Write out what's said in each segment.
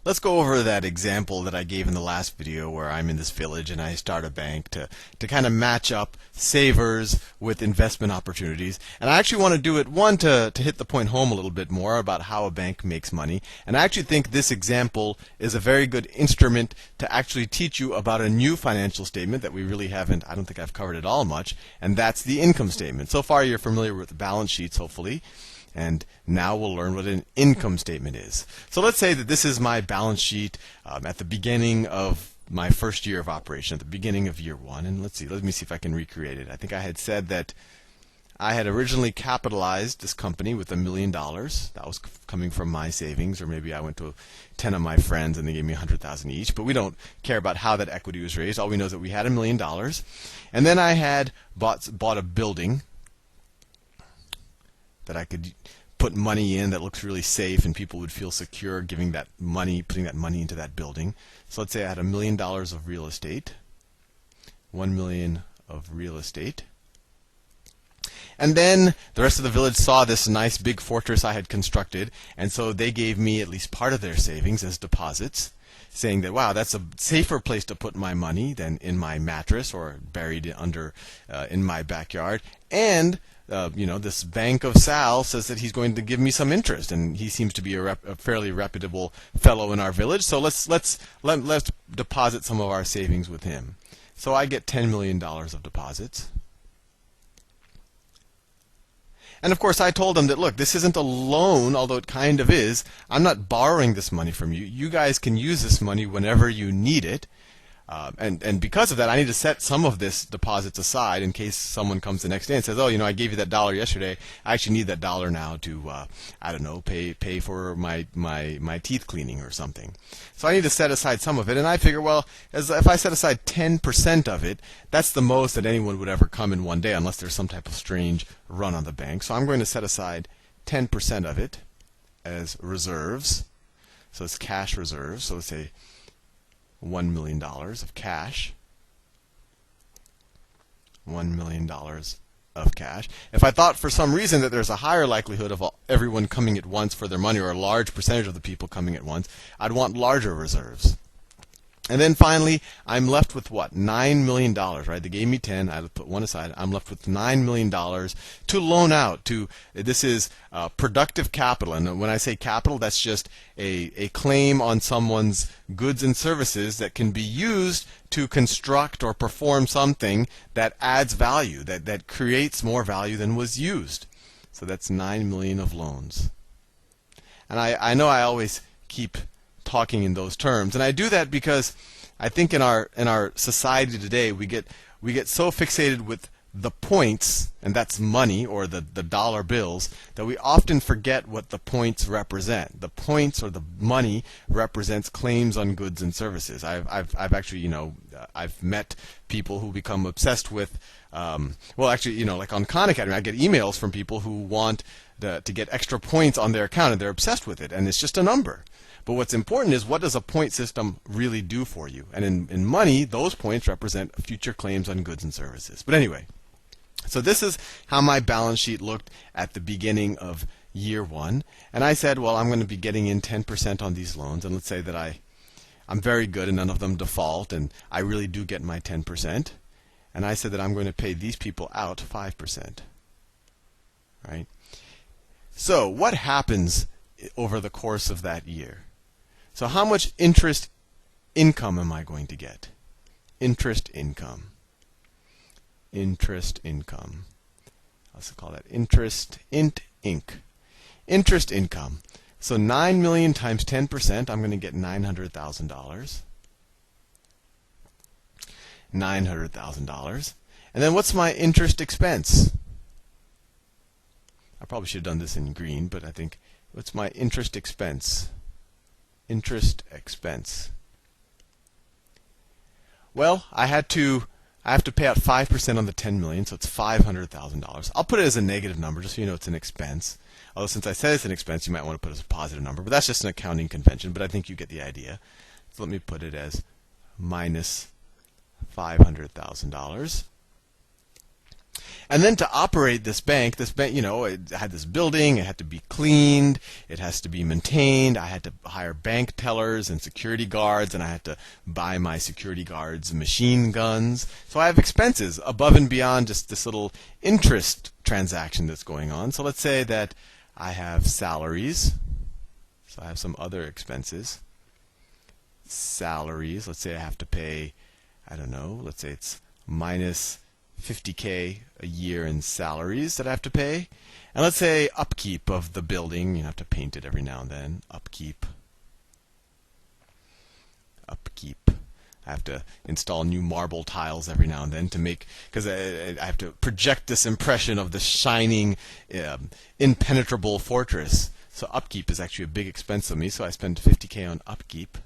let's go over that example that I gave in the last video where I'm in this village and I start a bank to kind of match up savers with investment opportunities. And I actually want to do it, one, to hit the point home a little bit more about how a bank makes money. And I actually think this example is a very good instrument to actually teach you about a new financial statement that we really haven't, I don't think I've covered at all much, and that's the income statement. So far you're familiar with the balance sheets, hopefully. And now we'll learn what an income statement is. So let's say that this is my balance sheet at the beginning of my first year of operation, at the beginning of year one. And let me see if I can recreate it. I think I had said that I had originally capitalized this company with $1 million. That was coming from my savings, or maybe I went to 10 of my friends and they gave me $100,000 each. But we don't care about how that equity was raised. All we know is that we had $1 million. And then I had bought a building that I could put money in that looks really safe and people would feel secure putting that money into that building. So let's say I had $1 million of real estate, 1 million of real estate. And then the rest of the village saw this nice big fortress I had constructed, and so they gave me at least part of their savings as deposits, saying that, wow, that's a safer place to put my money than in my mattress or buried under in my backyard. And this Bank of Sal says that he's going to give me some interest, and he seems to be a fairly reputable fellow in our village. So let's deposit some of our savings with him. So I get $10 million of deposits. And of course, I told them that, look, this isn't a loan, although it kind of is. I'm not borrowing this money from you. You guys can use this money whenever you need it. And because of that, I need to set some of this deposits aside in case someone comes the next day and says, oh, I gave you that dollar yesterday. I actually need that dollar now to, I don't know, pay for my teeth cleaning or something. So I need to set aside some of it. And I figure, well, if I set aside 10% of it, that's the most that anyone would ever come in one day, unless there's some type of strange run on the bank. So I'm going to set aside 10% of it as reserves. So it's cash reserves. So let's say $1 million of cash. $1 million of cash. If I thought for some reason that there's a higher likelihood of everyone coming at once for their money, or a large percentage of the people coming at once, I'd want larger reserves. And then finally, I'm left with what? $9 million, right? They gave me 10. I put one aside. I'm left with $9 million to loan out to. This is productive capital. And when I say capital, that's just a claim on someone's goods and services that can be used to construct or perform something that adds value, that creates more value than was used. So that's $9 million of loans. And I know I always keep talking in those terms, and I do that because I think in our society today we get so fixated with the points, and that's money or the dollar bills, that we often forget what the points represent. The points or the money represents claims on goods and services. I've actually I've met people who become obsessed with like on Khan Academy, I get emails from people who want to get extra points on their account, and they're obsessed with it, and it's just a number. But what's important is, what does a point system really do for you? And in money, those points represent future claims on goods and services. But anyway, so this is how my balance sheet looked at the beginning of year one. And I said, well, I'm going to be getting in 10% on these loans. And let's say that I'm very good and none of them default, and I really do get my 10%. And I said that I'm going to pay these people out 5%. Right? So what happens over the course of that year? So how much interest income am I going to get? Interest income. Interest income. Let's call that interest inc. Interest income. So 9 million times 10%, I'm going to get $900,000. $900,000. And then what's my interest expense? I probably should have done this in green, but I think, what's my interest expense? Interest expense. Well, I have to pay out 5% on the 10 million, so it's $500,000. I'll put it as a negative number, just so you know it's an expense. Although since I said it's an expense, you might want to put it as a positive number, but that's just an accounting convention. But I think you get the idea. So let me put it as minus $500,000. And then to operate this bank, it had this building, it had to be cleaned, it has to be maintained, I had to hire bank tellers and security guards, and I had to buy my security guards machine guns. So I have expenses above and beyond just this little interest transaction that's going on. So let's say that I have salaries. So I have some other expenses. Salaries, let's say I have to pay, I don't know, let's say it's minus 50K a year in salaries that I have to pay. And let's say upkeep of the building, you have to paint it every now and then. Upkeep. I have to install new marble tiles every now and then to make, because I have to project this impression of the shining, impenetrable fortress. So upkeep is actually a big expense of me, so I spend 50K on upkeep.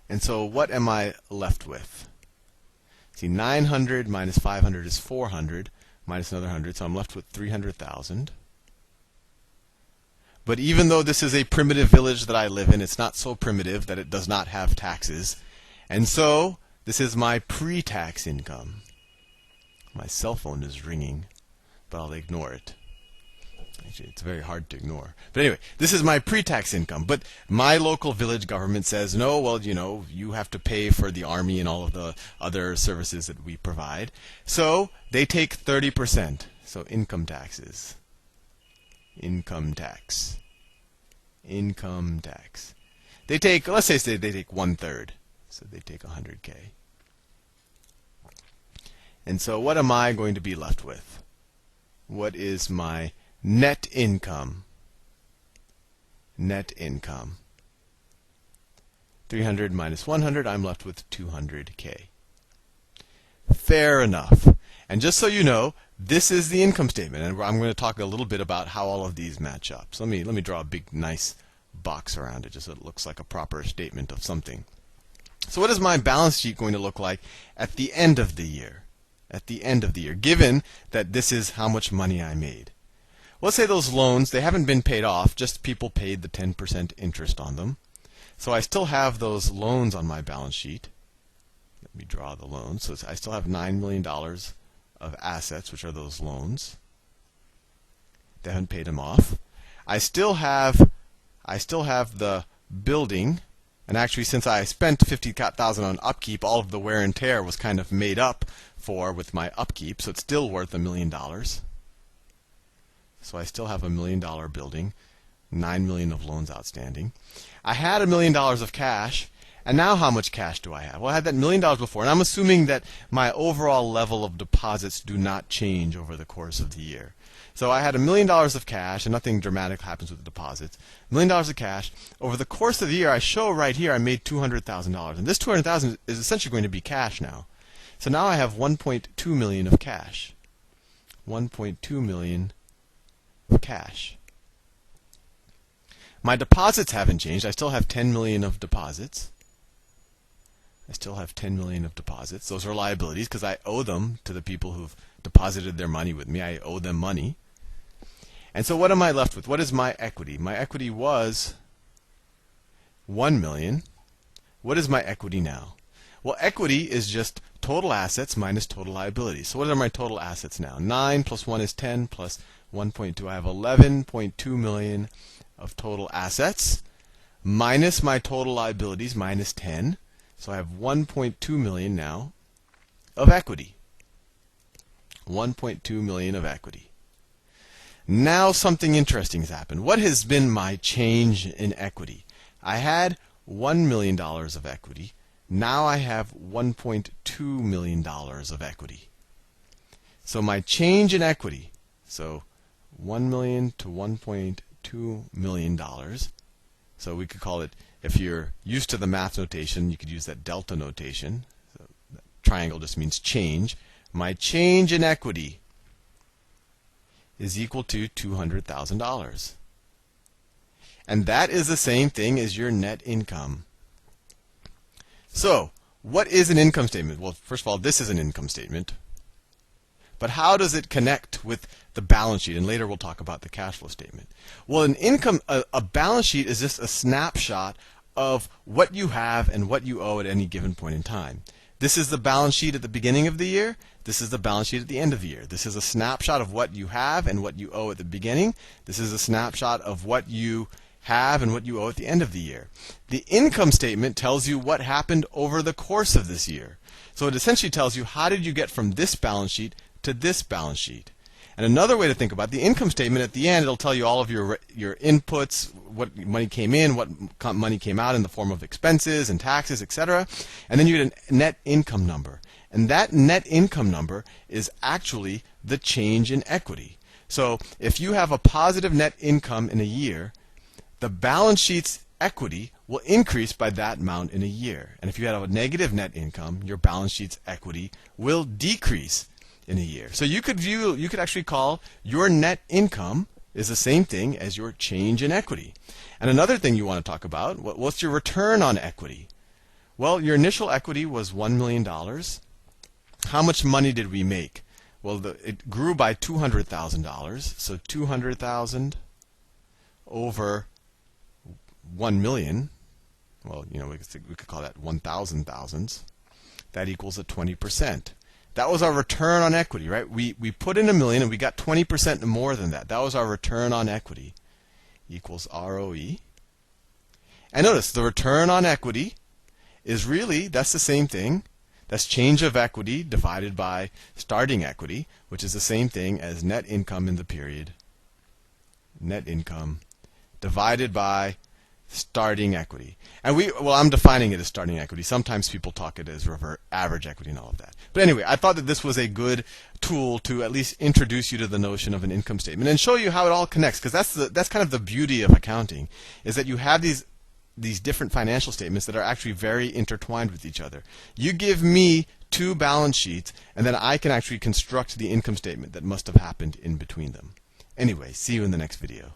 And so what am I left with? See, 900 minus 500 is 400, minus another 100, so I'm left with 300,000. But even though this is a primitive village that I live in, it's not so primitive that it does not have taxes. And so this is my pre-tax income. My cell phone is ringing, but I'll ignore it. Actually, it's very hard to ignore. But anyway, this is my pre-tax income. But my local village government says, no, well, you have to pay for the army and all of the other services that we provide. So they take 30%. So income taxes. Income tax. Income tax. They take, let's say they take 1/3. So they take 100K. And so what am I going to be left with? What is my net income? Net income. 300 minus 100, I'm left with 200K. Fair enough. And just so you know, this is the income statement, and I'm going to talk a little bit about how all of these match up. So let me draw a big, nice box around it, just so it looks like a proper statement of something. So what is my balance sheet going to look like at the end of the year? At the end of the year, given that this is how much money I made. Let's say those loans, they haven't been paid off, just people paid the 10% interest on them. So I still have those loans on my balance sheet. Let me draw the loans. So I still have $9 million of assets, which are those loans. They haven't paid them off. I still have the building, and actually since I spent $50,000 on upkeep, all of the wear and tear was kind of made up for with my upkeep, so it's still worth $1 million. So I still have $1 million building, $9 million of loans outstanding. I had $1 million of cash, and now how much cash do I have? Well, I had that $1 million before, and I'm assuming that my overall level of deposits do not change over the course of the year. So I had $1 million of cash, and nothing dramatic happens with the deposits. $1 million of cash. Over the course of the year, I show right here I made $200,000, and this $200,000 is essentially going to be cash now. So now I have $1.2 million of cash. $1.2 million of cash. My deposits haven't changed. I still have $10 million of deposits. I still have $10 million of deposits. Those are liabilities because I owe them to the people who've deposited their money with me. I owe them money. And so what am I left with? What is my equity? My equity was $1 million. What is my equity now? Well, equity is just total assets minus total liabilities. So what are my total assets now? 9 plus 1 is 10 plus 1.2. I have 11.2 million of total assets minus my total liabilities minus 10. So I have 1.2 million now of equity. 1.2 million of equity. Now something interesting has happened. What has been my change in equity? I had $1 million of equity. Now I have $1.2 million of equity. So my change in equity, so $1 million to $1.2 million. So we could call it, if you're used to the math notation, you could use that delta notation. So that triangle just means change. My change in equity is equal to $200,000. And that is the same thing as your net income. So, what is an income statement? Well, first of all, this is an income statement. But how does it connect with the balance sheet? And later we'll talk about the cash flow statement. Well, a balance sheet is just a snapshot of what you have and what you owe at any given point in time. This is the balance sheet at the beginning of the year. This is the balance sheet at the end of the year. This is a snapshot of what you have and what you owe at the beginning. This is a snapshot of what you have and what you owe at the end of the year. The income statement tells you what happened over the course of this year. So it essentially tells you how did you get from this balance sheet to this balance sheet. And another way to think about the income statement at the end, it'll tell you all of your inputs, what money came in, what money came out in the form of expenses and taxes, etc. And then you get a net income number. And that net income number is actually the change in equity. So if you have a positive net income in a year, the balance sheet's equity will increase by that amount in a year. And if you have a negative net income, your balance sheet's equity will decrease in a year. So you could actually call your net income is the same thing as your change in equity. And another thing you want to talk about, what's your return on equity? Well, your initial equity was $1 million. How much money did we make? Well, it grew by $200,000. So 200,000 over 1 million. Well, we could call that 1,000 thousands. That equals a 20%. That was our return on equity, right? We put in $1 million and we got 20% more than that. That was our return on equity equals ROE. And notice the return on equity is really, that's the same thing. That's change of equity divided by starting equity, which is the same thing as net income in the period. Net income divided by starting equity. And I'm defining it as starting equity. Sometimes people talk it as average equity and all of that. But anyway, I thought that this was a good tool to at least introduce you to the notion of an income statement and show you how it all connects, because that's kind of the beauty of accounting, is that you have these different financial statements that are actually very intertwined with each other. You give me two balance sheets, and then I can actually construct the income statement that must have happened in between them. Anyway, see you in the next video.